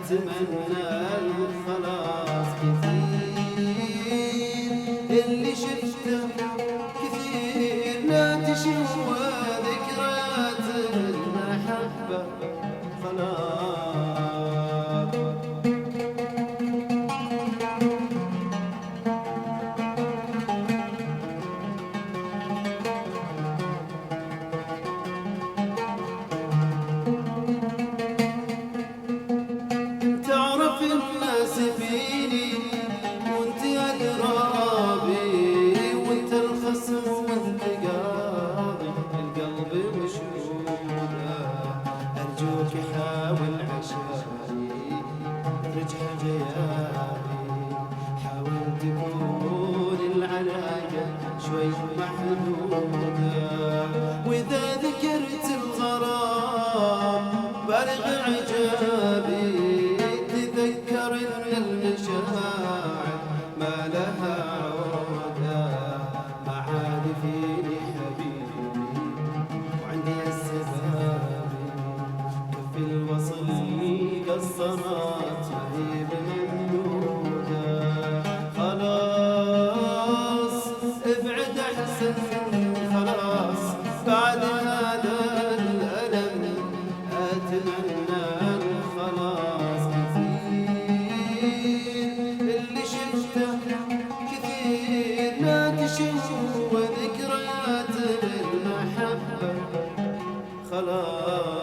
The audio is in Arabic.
أتمنى الخلاص كثير اللي شفته كثير لا تشوى ذكريات المحبة خلاص. تعرف الناس فيني وانت أدرى بي، وانت الخصم وانت قاضي القلب مشهودة. أرجوك حاول عشاني رجع غيابي، حاول تكون العلاقة شوي محدودة. وإذا ذكرت الغرام بالغ عجابي، تذكر ان المشاعر ما لها عودة. ما عاد فيني حبيبي وعندي السباب، كف الوصل قصرت هي بممدودة. خلاص ابعد احسن خلاص بعد هذا الألم. أتمنى الخلاص كثير اللي شفته كثير لا تشوى ذكريات المحبة خلاص.